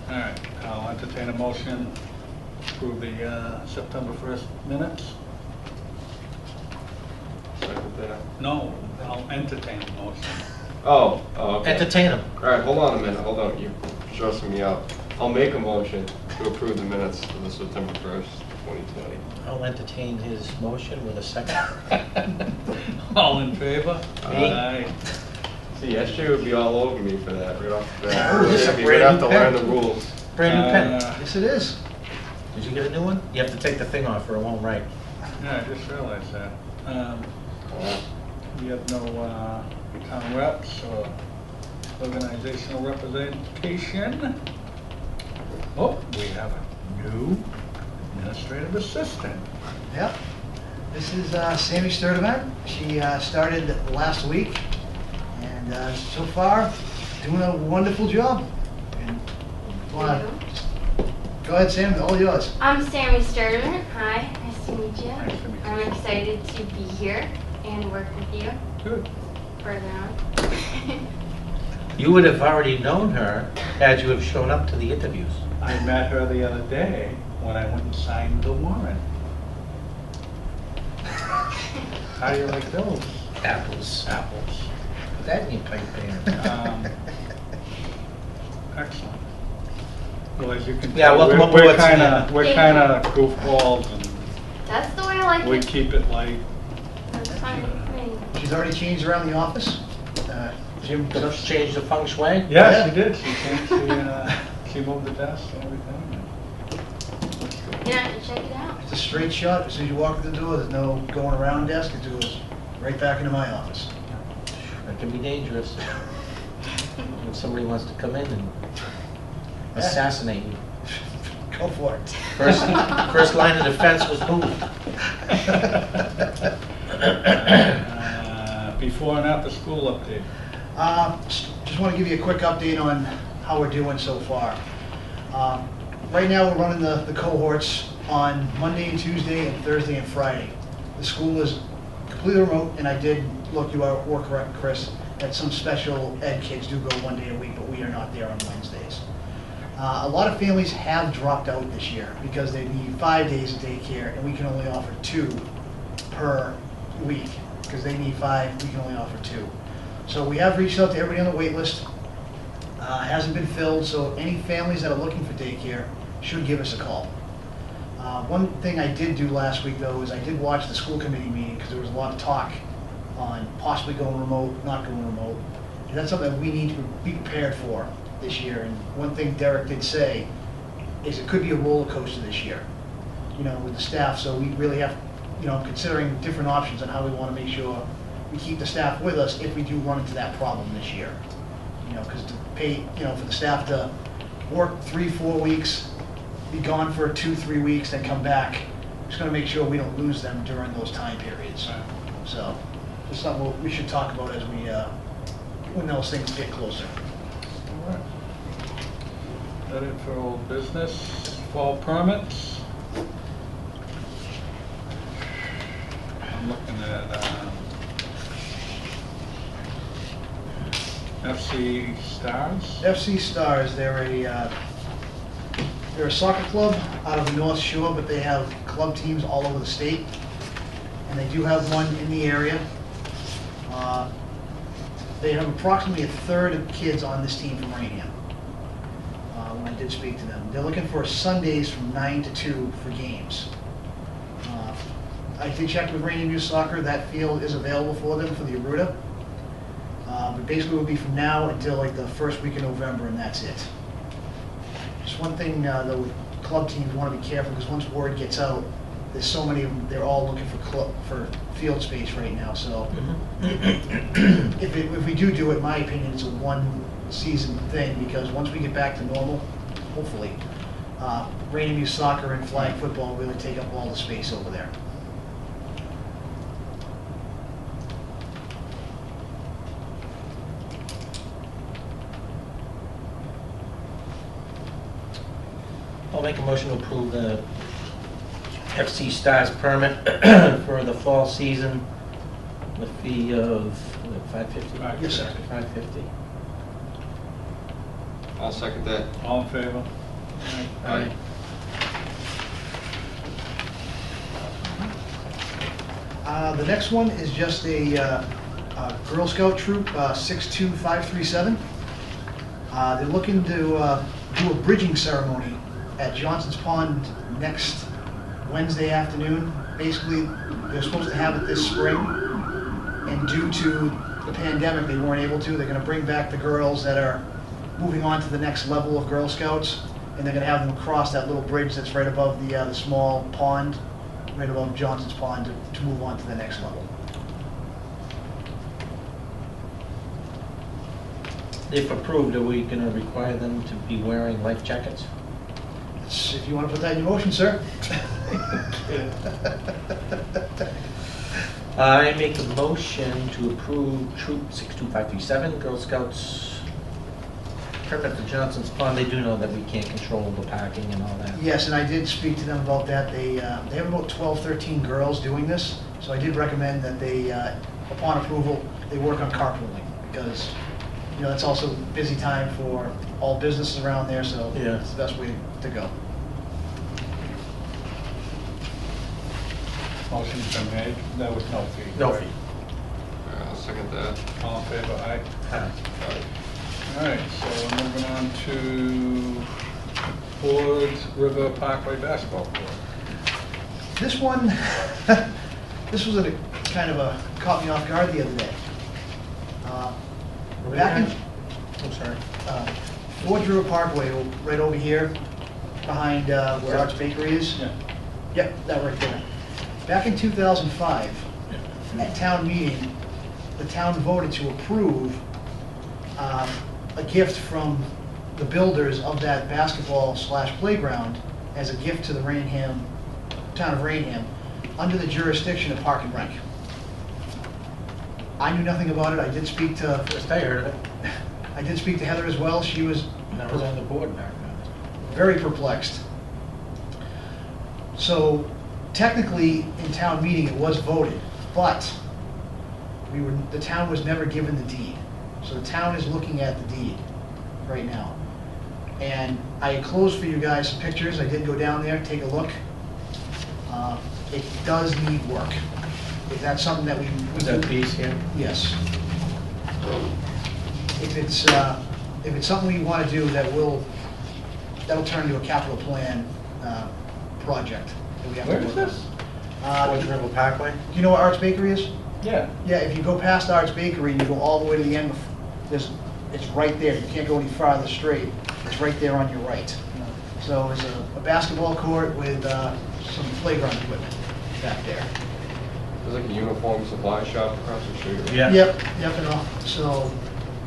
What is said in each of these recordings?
All right, I'll entertain a motion to approve the September 1st minutes. Second that. No, I'll entertain a motion. Oh, okay. Entertain them. All right, hold on a minute, hold on, you're stressing me out. I'll make a motion to approve the minutes of the September 1st, 2020. I'll entertain his motion with a second. All in favor? Me. Aye. See, SJ would be all over me for that right off the bat. Oh, this is a We'd brand have new to learn pen. the rules. Brand new pen. Yes, it is. Did you get a new one? You have to take the thing off or it won't write. Yeah, I just realized that. Wow. We have no town reps or organizational representation. Oh, we have a new administrative assistant. Yep. This is Sammy Sterling. She started last week, and so far, doing a wonderful job. And, go ahead, Sam, all yours. I'm Sammy Sterling. Hi, nice to meet you. Nice to meet you. I'm excited to be here and work with you Good. further on. You would have already known her had you have shown up to the interviews. I met her the other day when I went and signed the warrant. How do you like those? Apples. Apples. Put that in your pipe pan. Excellent. Well, as you can Yeah, tell, welcome we're aboard, kind of Samantha. we're Thank kind of goofballs, and That's the way I like we it. keep it light. That's fine with me. She's already changed around the office. Jim, Just change the feng shui? Yeah, she did. She moved the desk and everything. Yeah, check it out. it's a straight shot. As soon as you walk through the door, there's no going around desk. It goes right back into my office. That can be dangerous. When somebody wants to come in and assassinate you. Go for it. First line of defense was moved. Before and after school update. Just want to give you a quick update on how we're doing so far. Right now, we're running the cohorts on Monday and Tuesday and Thursday and Friday. The school is completely remote, and I did look, you were correct, Chris, that some special ed kids do go one day a week, but we are not there on Wednesdays. A lot of families have dropped out this year because they need 5 days of daycare, and we can only offer 2 per week. Because they need 5, we can only offer 2. So we have reached out to everybody on the wait list. Hasn't been filled, so any families that are looking for daycare should give us a call. One thing I did do last week, though, is I did watch the school committee meeting because there was a lot of talk on possibly going remote, not going remote. And that's something we need to be prepared for this year. And one thing Derek did say is it could be a roller coaster this year, with the staff. So we really have, considering different options on how we want to make sure we keep the staff with us if we do run into that problem this year. Because to pay, for the staff to work 3-4 weeks, be gone for 2-3 weeks, then come back, just going to make sure we don't lose them during those time periods. So, just something we should talk about as we, when those things get closer. All right. That it for old business. Fall permits. I'm looking at FC Stars. FC Stars, they're a soccer club out of the North Shore, but they have club teams all over the state. And they do have one in the area. They have approximately a third of kids on this team from Raynham. When I did speak to them, they're looking for Sundays from 9 to 2 for games. I did check with Raynham Youth Soccer. That field is available for them for the Aruda. But basically it will be from now until like the first week of November, and that's it. Just one thing though, with club teams, we want to be careful because once word gets out, there's so many of them, they're all looking for field space right now. So if we do it, in my opinion, it's a one-season thing because once we get back to normal, hopefully, Raynham Youth Soccer and flag football really take up all the space over there. I'll make a motion to approve the FC Stars permit for the fall season. The fee of $550. Yes, sir. $550. I'll second that. All in favor? Aye. The next one is just a Girl Scout troop, 62537. They're looking to do a bridging ceremony at Johnson's Pond next Wednesday afternoon. Basically, they're supposed to have it this spring, and due to the pandemic, they weren't able to. They're going to bring back the girls that are moving on to the next level of Girl Scouts, and they're going to have them cross that little bridge that's right above the small pond, right above Johnson's Pond, to move on to the next level. If approved, are we going to require them to be wearing life jackets? If you want to put that in your motion, sir. I make a motion to approve Troop 62537, Girl Scouts permit for Johnson's Pond. They do know that we can't control the parking and all that. Yes, and I did speak to them about that. They have about 12, 13 girls doing this, so I did recommend that they, upon approval, they work on carpooling, because, you know, that's also a busy time for all businesses around there, so Yeah. it's the best way to go. Motion's been made. That was no fee. No right? fee. I'll second that. All in favor? Aye. Aye. All right, so we're moving on to Ford River Parkway basketball court. This one, this was a kind of a, caught me off guard the other day. Back in, I'm sorry. Ford River Parkway, right over here, behind where Arts Bakery is. Yeah. Yep, that right there. Back in 2005, at town meeting, the town voted to approve a gift from the builders of that basketball/playground as a gift to the Raynham, town of Raynham, under the jurisdiction of Park and Rec. I knew nothing about it. I did speak to First I heard of it. I did speak to Heather as well. She was And I was on the board back then. very perplexed. So technically, in town meeting, it was voted, but the town was never given the deed. So the town is looking at the deed right now. And I enclosed for you guys some pictures. I did go down there, take a look. It does need work. If that's something that we Was that piece here? Yes. If it's something we want to do, that'll turn into a capital plan project that we have to Where is work on. this? Ford River Parkway? Do you know where Arts Bakery is? Yeah. Yeah, if you go past Arts Bakery and you go all the way to the end, it's right there. You can't go any farther straight. It's right there on your right. So there's a basketball court with some playground equipment back there. There's like a uniform supply shop across the street. Right? Yeah. Yep, and all. So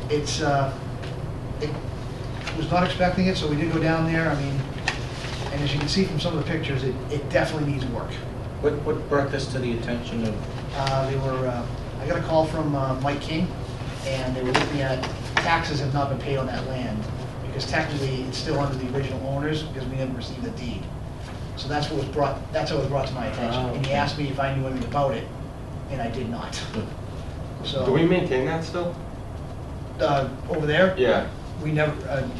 it's, it was not expecting it, so we did go down there. I mean, and as you can see from some of the pictures, it definitely needs work. What brought this to the attention of, I got a call from Mike King, and they were looking at taxes have not been paid on that land, because technically it's still under the original owners, because we never received the deed. So that's how it was brought to my attention. Oh, And he okay. asked me if I knew anything about it, and I did not. So Do we maintain that still? over there, Yeah, we never,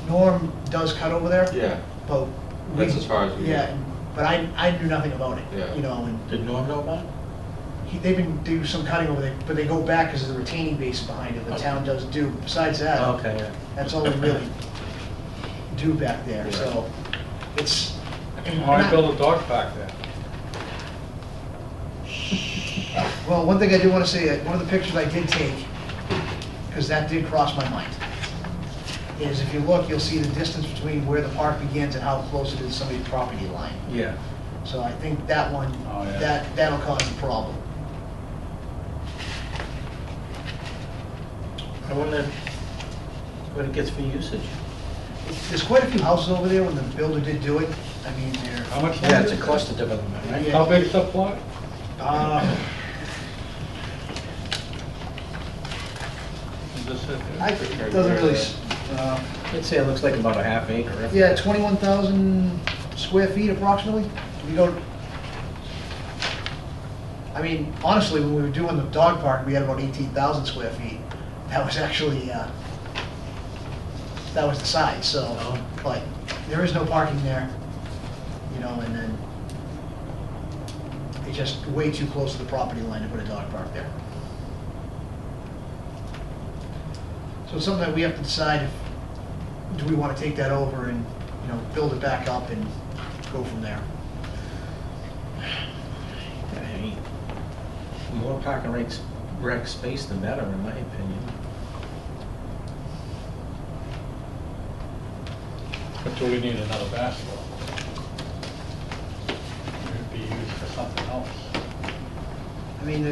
Norm does cut over there, yeah. but we, That's as far as we go. yeah, but I knew nothing about it, Yeah. you know, and did Norm know about it? they've been doing some cutting over there, but they go back because of the retaining basin behind it. The Okay. town does do. Besides that, Okay, yeah. that's all we really do back there. Yeah. So it's. and Why I- build a dog park there? Well, one thing I do want to say, that one of the pictures I did take, because that did cross my mind, is if you look, you'll see the distance between where the park begins and how close it is to somebody's property line. Yeah. So I think that one, Oh, yeah. that'll cause a problem. I wonder what it gets for usage. There's quite a few houses over there when the builder did do it. I mean, they're. How much Yeah, land it's a is it? cluster development, right? Yeah. How big's the plot? Is this it? It doesn't really, I'd say it looks like about a half acre. yeah, 21,000 square feet approximately. We go, I mean, honestly, when we were doing the dog park, we had about 18,000 square feet. That was actually that was the size, so, Oh. but there is no parking there, you know, and then it's just way too close to the property line to put a dog park there. So it's something that we have to decide if, do we want to take that over and, you know, build it back up and go from there. I mean, more parking rates, rec space, the better, in my opinion. But do we need another basketball? It'd be used for something else. I mean,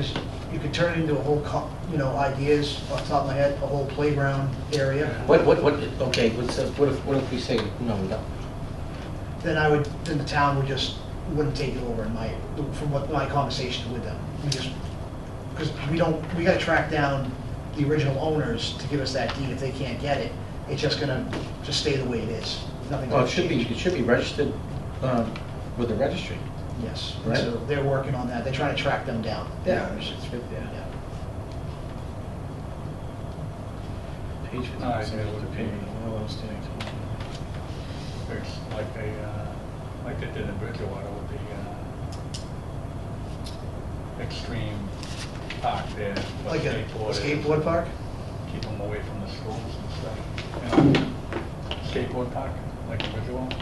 you could turn it into a whole, you know, ideas off the top of my head, a whole playground area. Okay, what if we say, no, we don't? Then the town wouldn't take it over from what my conversations with them. Because we gotta track down the original owners to give us that deed. If they can't get it, it's just gonna stay the way it is. Nothing's Well, gonna change. it should be registered with the registry. Yes, Right. so they're working on that. They're trying to track them down. the owners. It's right there. Yeah. Page All right, 57, yeah, it would be- opinion, all outstanding. It's like they did in Bridgewater with the extreme park there. for Like a skateboarders. skateboard park? Keep them away from the schools and stuff. You know, skateboard park, like in Bridgewater.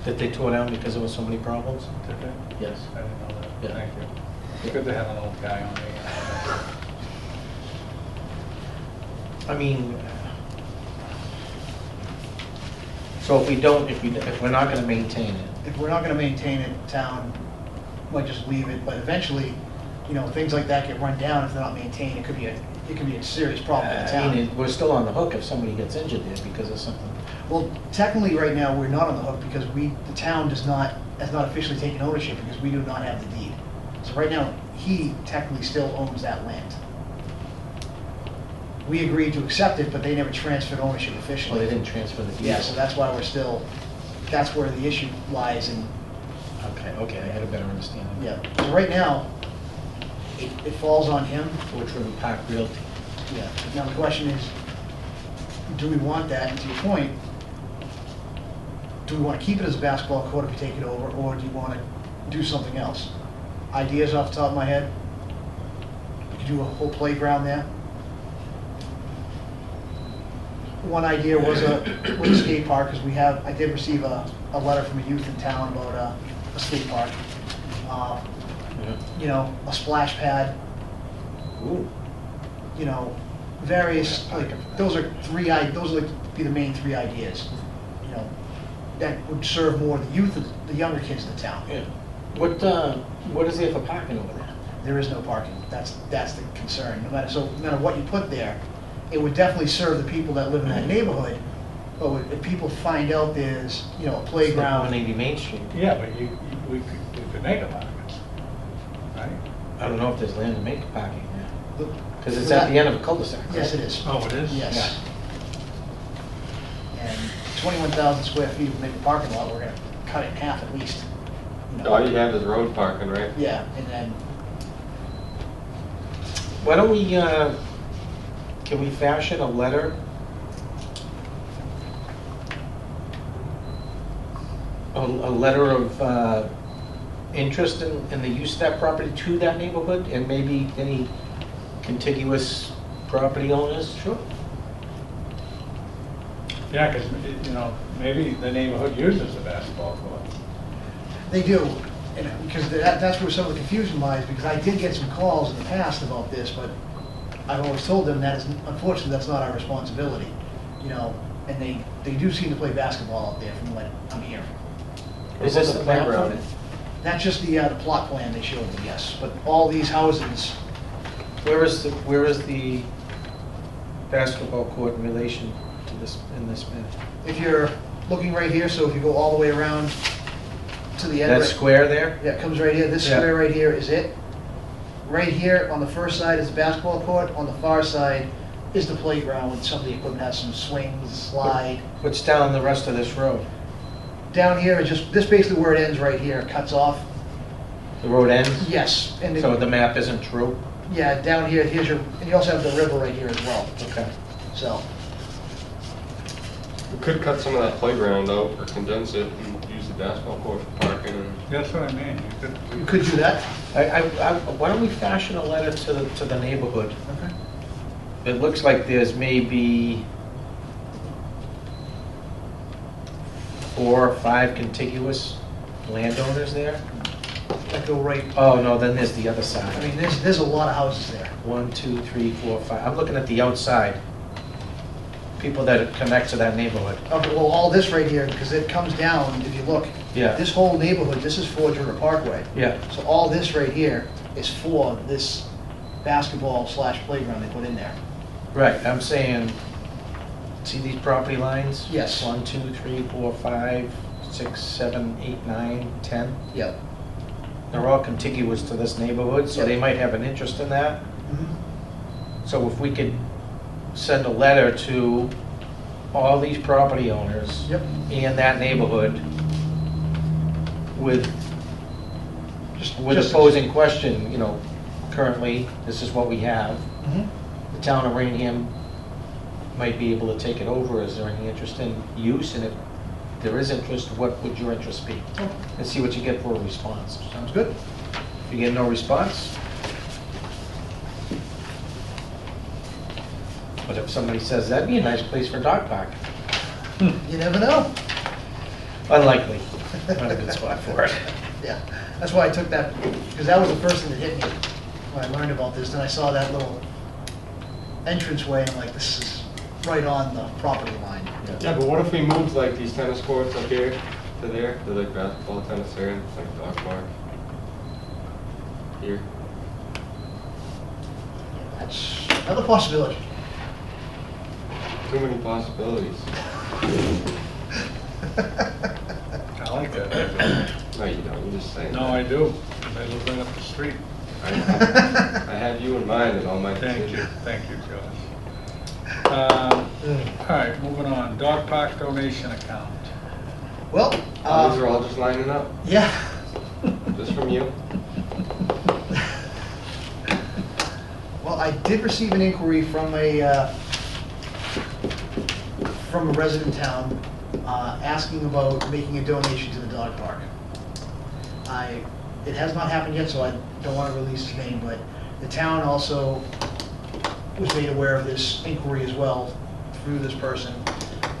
That they tore down because there was so many problems? Did they? Yes. I didn't know that. Yeah. Thank you. It's good to have an old guy on the. I mean, so if we're not gonna maintain it, If we're not gonna maintain it, town might just leave it, but eventually, you know, things like that get run down if they're not maintained. It could be a serious problem for the I mean, town. we're still on the hook if somebody gets injured there because of something. Well, technically, right now, we're not on the hook because the town has not officially taken ownership because we do not have the deed. So right now, he technically still owns that land. We agreed to accept it, but they never transferred ownership Well, officially. they didn't transfer the deed. Yeah, so that's why that's where the issue lies, and, Okay, I had a better understanding. yeah. So right now, it falls on him. Which would be Park Realty. Yeah. Now, the question is, do we want that? And to your point, do we want to keep it as a basketball court if we take it over, or do you want to do something else? Ideas off the top of my head? We could do a whole playground there. One idea was a skate park, because I did receive a letter from a youth in town about a skate park. You know, a splash pad, Ooh. you know, various, like, those are be the main three ideas, you know, that would serve more the youth, the younger kids in the town. Yeah. What is there for parking over there? There is no parking, that's the concern, no matter what you put there, it would definitely serve the people that live in that neighborhood, but if people find out there's, you know, a playground. 180 Main Street. Yeah, but we could make a park, right? I don't know if there's land to make parking there. the- Because it's at the end of a cul-de-sac, right? Yes, it is. Oh, it is? Yes. And 21,000 square feet would make a parking lot, we're gonna cut it in half at least. You know. All you have is road parking, right? Yeah, and then, Why don't we, can we fashion a letter? A letter of interest in the use of that property to that neighborhood and maybe any contiguous property owners? Sure. Yeah, because, you know, maybe the neighborhood uses the basketball court. they do, and because that's where some of the confusion lies, because I did get some calls in the past about this, but I've always told them that is, unfortunately, that's not our responsibility, you know, and they do seem to play basketball out there from what I'm hearing. Is this the the playground? playground? That's just the plot plan they showed me, yes, but all these houses, Where is the basketball court in relation to this, in this map? if you're looking right here, so if you go all the way around to the end. That right- square there? Yeah, it comes right here, this Yeah. square right here is it. Right here, on the first side is the basketball court, on the far side is the playground, with some of the equipment has some swings, slide. What's down the rest of this road? Down here is just, this basically where it ends right here, it cuts off. The road ends? Yes, and So then, the map isn't true? yeah, down here, here's your, and you also have the river right here as well, Okay. so. We could cut some of that playground out or condense it and use the basketball court for parking and That's what I mean. You could do that. Why don't we fashion a letter to the neighborhood? Okay. It looks like there's maybe 4 or 5 contiguous landowners there. That go right, Oh, no, then there's the other I side. mean, there's a lot of houses there. 1, 2, 3, 4, 5. I'm looking at the outside. People that connect to that neighborhood. Okay, well, all this right here, because it comes down, if you look, Yeah. this whole neighborhood, this is for River Parkway. Yeah. So all this right here is for this basketball/playground they put in there. Right, I'm saying, see these property lines? Yes. 1, 2, 3, 4, 5, 6, 7, 8, 9, 10. Yep. They're all contiguous to this neighborhood, so they might have an interest in that. So if we could send a letter to all these property owners Yep. in that neighborhood with Just a posing question, you know, currently, this is what we have. Mhm. The town of Raynham might be able to take it over. Is there any interest in use? And if there is interest, what would your interest be? Oh, And see what you get for a response. sounds good. If you get no response, but if somebody says, that'd be a nice place for a dog park, You never know. unlikely. Not a good spot for it. Yeah, that's why I took that, because that was the first thing that hit me when I learned about this. Then I saw that little entranceway, and I'm like, this is right on the property line. yeah, but what if we moved like these tennis courts up here to there? They're like basketball, tennis there, and like dog park. Here. That's another possibility. Too many possibilities. I like that idea. No, you don't, you're just saying. No, that. I do. I live right up the street. I had you in mind in all my Thank you, decisions. thank you, Josh. All right, moving on. Dog park donation account. Well, These are all just lining up, yeah. just from you. Well, I did receive an inquiry from a resident town asking about making a donation to the dog park. It has not happened yet, so I don't want to release his name, but the town also was made aware of this inquiry as well through this person.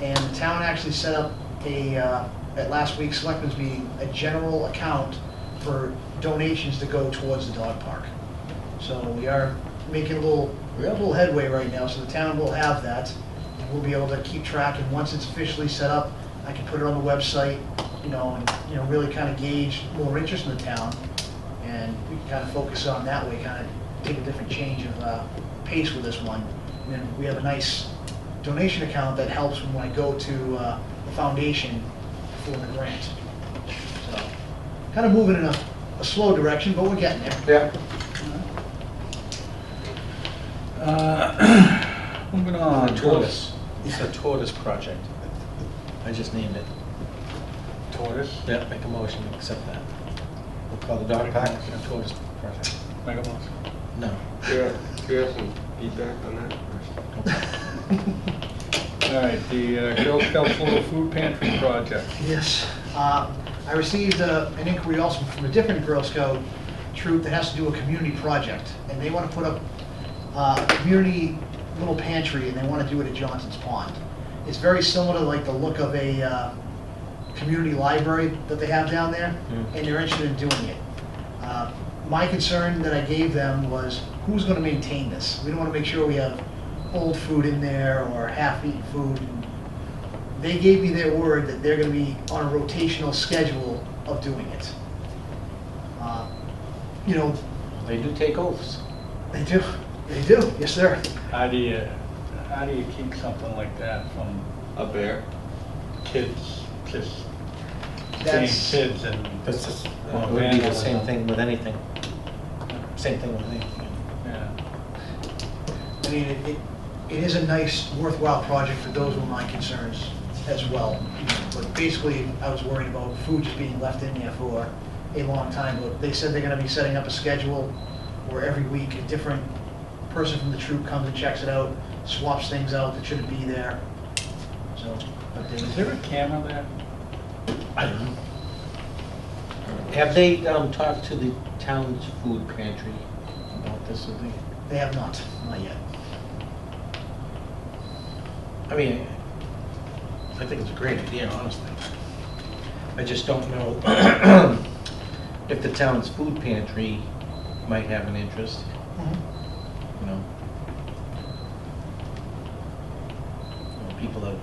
And the town actually set up at last week's selectmen's meeting, a general account for donations to go towards the dog park. So we are making a little headway right now, so the town will have that. And we'll be able to keep track, and once it's officially set up, I can put it on the website, and really kind of gauge more interest in the town. And we can kind of focus on that way, kind of take a different change of pace with this one. And then we have a nice donation account that helps when I go to the foundation for the grant. So, kind of moving in a slow direction, but we're getting there. Yeah. Moving on. The tortoise. It's a tortoise project. I just named it. Tortoise. Yeah, make a motion to accept that. We'll call the dog park a tortoise project. Make a motion. No. Do you have some feedback on that? All right, the Girl Scouts Little Food Pantry Project. Yes. I received an inquiry also from a different Girl Scout troop that has to do a community project. And they want to put up a community little pantry, and they want to do it at Johnson's Pond. It's very similar to like the look of a community library that they have down there, and they're interested in doing it. My concern that I gave them was, who's going to maintain this? We don't want to make sure we have old food in there or half-eaten food. They gave me their word that they're going to be on a rotational schedule of doing it. They do take oaths. They do. They do. Yes, sir. How do you keep something like that from A bear? kids, just That's- seeing kids and, This is, it would be the same thing with anything. Same thing with anything. yeah. I mean, it is a nice, worthwhile project, for those were my concerns as well. But basically, I was worried about food just being left in there for a long time. But they said they're going to be setting up a schedule where every week a different person from the troop comes and checks it out, swaps things out that shouldn't be there. So So, but Is there's, there a camera there? I don't know. Have they talked to the town's food pantry about this? Have they? they have not yet. I mean, I think it's a great idea, honestly. I just don't know if the town's food pantry might have an interest, you know. People that,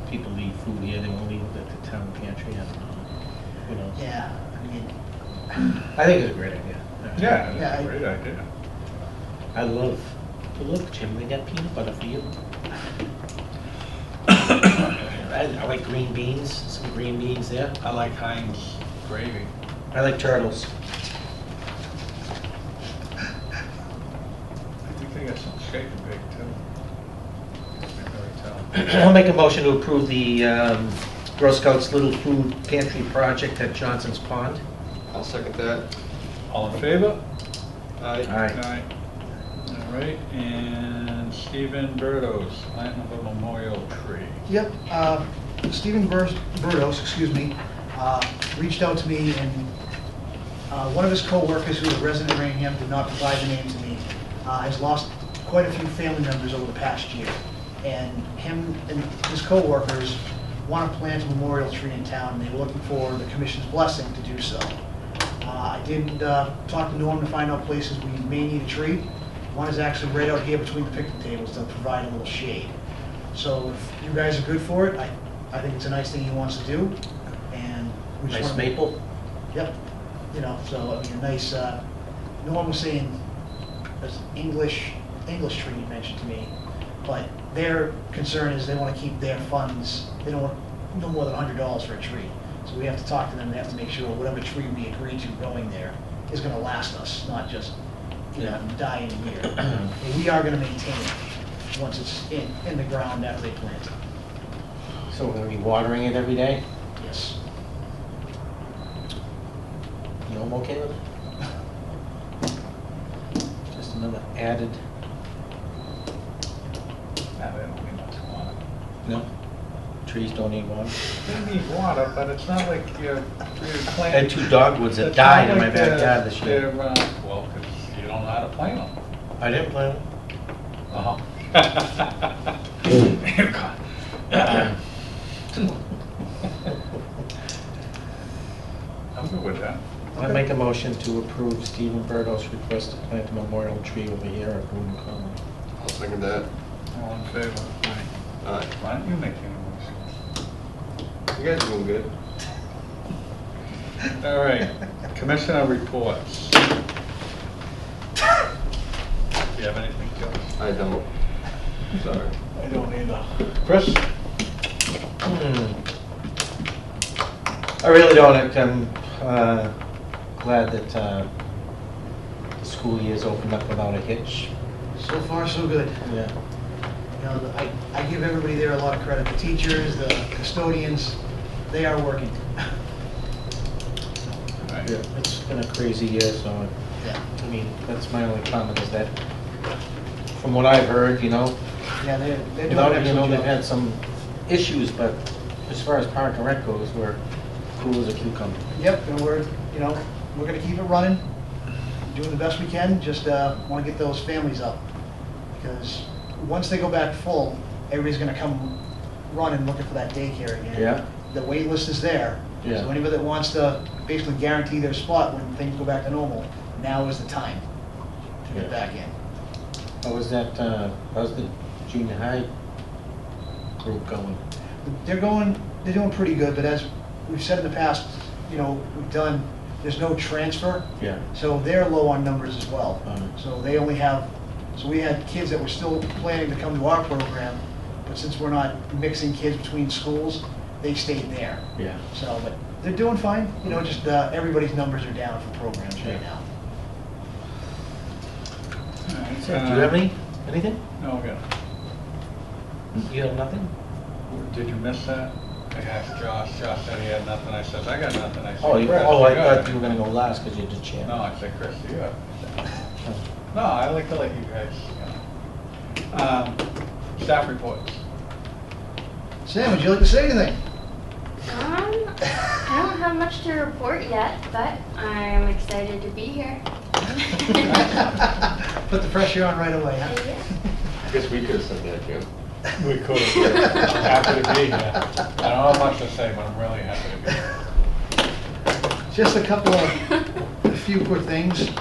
people leave food here, they won't leave it at the town pantry, I don't know, you know. Yeah, I mean, I think it's a great idea. Yeah, Yeah, that's I- a great idea. I love, look, Jim, they got peanut butter for you. I like green beans, some green beans there. I like Heinz gravy. I like turtles. I think they got some shake and bake too. Can't really tell. I'll make a motion to approve the Girl Scouts Little Food Pantry Project at Johnson's Pond. I'll second that. All in favor? Aye. Aye. All right, and Stephen Burtos, planting of a memorial tree. yep, Stephen Burtos, excuse me, reached out to me, and one of his co-workers, who's a resident of Raynham, did not provide the name to me, has lost quite a few family members over the past year. And him and his co-workers want to plant a memorial tree in town, and they were looking for the commission's blessing to do so. I did talk to Norm to find out places we may need a tree. One is actually right out here between the picnic tables to provide a little shade. So if you guys are good for it, I think it's a nice thing he wants to do, and we just Nice want to... maple. Yep, you know, so, I mean, a nice, Norm was saying, there's English tree he mentioned to me, but their concern is they want to keep their funds, they don't want no more than $100 for a tree. So we have to talk to them, they have to make sure whatever tree we agree to going there is gonna last us, not just, you know, die in a year. And we are gonna maintain it once it's in the ground after they plant it, So we're gonna be watering it every day? yes. You know, I'm okay with it? Just another added, Nah, they don't need much water. no? Trees don't need water? They need water, but it's not like you're I planting. had 2 dogwoods that It's died not in my like they're- backyard this year. They're, well, because you don't know how to plant them. I didn't plant Uh-huh. them. I'm good with that. I make a motion to approve Stephen Burdos' request to plant a memorial tree over here at Boone Common. I'll second that. All in favor? Aye. Why don't you make any motion? You guys are doing good. All right, commissioner reports. Do you have anything, Joe? I don't. Sorry. I don't either. Chris? I really don't. I'm glad that the school year's opened up without a hitch. So far, so good. Yeah. You know, I give everybody there a lot of credit, the teachers, the custodians, they are working. All right. It's been a crazy year, so, Yeah. I mean, that's my only comment is that, from what I've heard, you know, Yeah, they're doing an without, you know, excellent they've job. had some issues, but as far as Park and Rec goes, we're cool as a cucumber. Yep, and we're gonna keep it running, doing the best we can, just wanna get those families up. Because once they go back full, everybody's gonna come running looking for that daycare again. Yeah. The wait list is there. Yeah. So anybody that wants to basically guarantee their spot when things go back to normal, now is the time to get Yeah. back in. How was that, how's the junior high group going? They're doing pretty good, but as we've said in the past, you know, there's no transfer, Yeah. so they're low on numbers as well. Mhm. So they only have, so we had kids that were still planning to come to our program, but since we're not mixing kids between schools, they stayed there. Yeah. So, but they're doing fine, you know, just everybody's numbers are down for programs right now. All right, Do you have anything? No, yeah. You have nothing? Did you miss that? I asked Josh, Josh said he had nothing, I said, I got nothing, I said, Oh, Chris, I got thought you were gonna go last because you're the chair. No, I said, Chris, you have. No, I like to let you guys, you know. Staff reports. Sam, would you like to say anything? I don't have much to report yet, but I'm excited to be here. Put the pressure on right away, huh? Yeah. I guess we could have said that, Jim. We could have. I'm happy to be here. I don't have much to say, but I'm really happy to be here. Just a few quick things.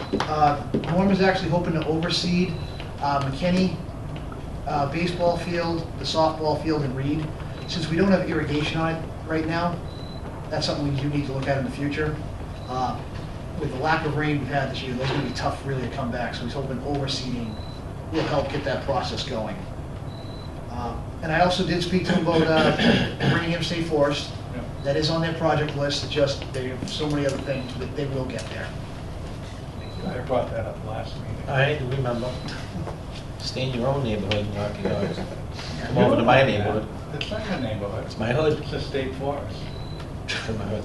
Norm is actually hoping to oversee McKinney baseball field, the softball field, and Reed. Since we don't have irrigation on it right now, that's something we do need to look at in the future. With the lack of rain we've had this year, those are going to be tough really to come back, so he's hoping overseeding will help get that process going. And I also did speak to him about Raynham State Forest. Yep. That is on their project list, it's just they have so many other things, but they will get there. I brought that up last meeting. I remember. Stay in your own neighborhood and walk your dogs. Come over to my neighborhood. It's not your neighborhood. It's my hood. It's a state forest. It's my hood.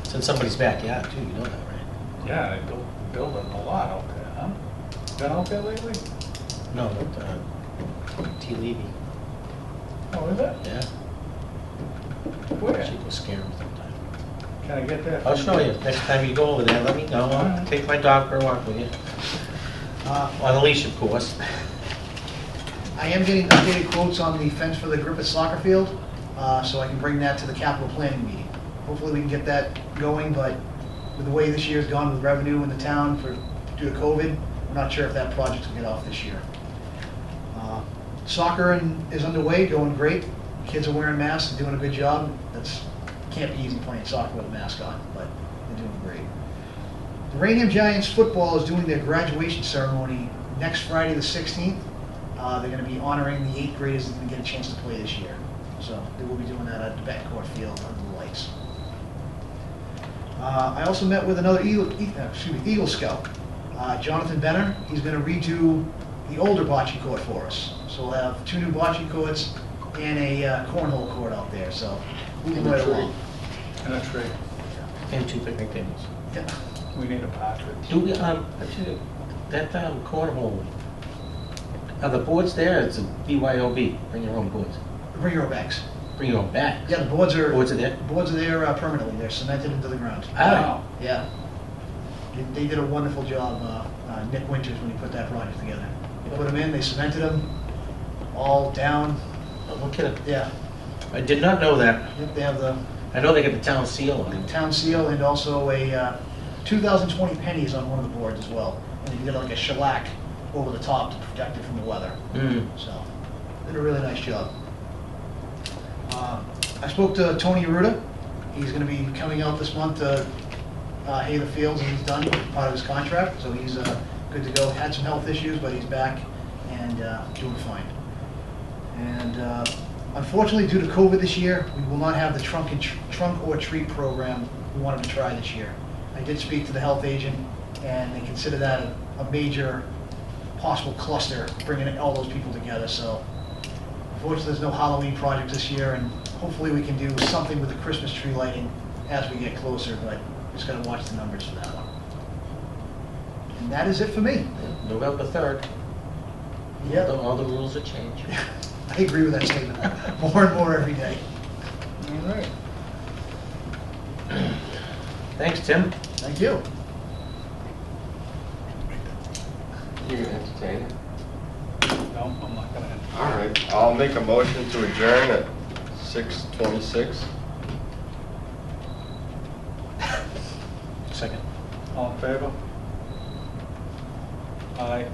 It's in somebody's backyard too, you know that, right? Yeah, they building a lot out there, huh? Been out there lately? No, but T. Levy. Oh, is it? Yeah. Where? She goes scare him sometime. Can I get there? I'll show you. Next time you go over there, let me know. I'll take my dog for a walk with you. On a leash, of course. I am getting updated quotes on the fence for the Griffith soccer field, so I can bring that to the capital planning meeting. Hopefully we can get that going, but with the way this year's gone with revenue in the town due to COVID, we're not sure if that project will get off this year. Soccer is underway, going great. Kids are wearing masks and doing a good job. Can't be easy playing soccer with a mask on, but they're doing great. The Raynham Giants football is doing their graduation ceremony next Friday the 16th. They're going to be honoring the 8th graders that didn't get a chance to play this year. So they will be doing that at the Bettencourt Field under the lights. I also met with another Eagle Scout, Jonathan Benner. He's going to redo the older bocce court for us. So we'll have 2 new bocce courts and a cornhole court out there. So moving right along. And a tree. And 2 picnic tables. Yeah. We need a partridge. Do we, actually, that cornhole, are the boards there? It's a BYOB. Bring your own boards. Bring your own bags. Bring your own bags. Yeah, the boards are there? permanently. They're cemented into the ground. Ah, Yeah. They did a wonderful job, Nick Winters, when he put that project together. They put them in, they cemented them, all down. oh, no kidding. Yeah. I did not know that. Yep, they have the I know they got the town seal on it. town seal and also a 2020 pennies on one of the boards as well. And you did like a shellac over the top to protect it from the weather. So, did a really nice job. I spoke to Tony Arruda. He's going to be coming out this month to hay the fields, and he's done part of his contract, so he's good to go. Had some health issues, but he's back and doing fine. And unfortunately, due to COVID this year, we will not have the trunk or treat program we wanted to try this year. I did speak to the health agent, and they consider that a major possible cluster, bringing all those people together. So unfortunately, there's no Halloween project this year, and hopefully we can do something with the Christmas tree lighting as we get closer, but just got to watch the numbers for that one. And that is it for me. November 3rd. Yeah, All the rules are changed. I agree with that statement. More and more every day. All right. Thanks, Tim. Thank you. You can entertain it. No, I'm not gonna. All right, I'll make a motion to adjourn at 6:26. Second. All in favor? Aye.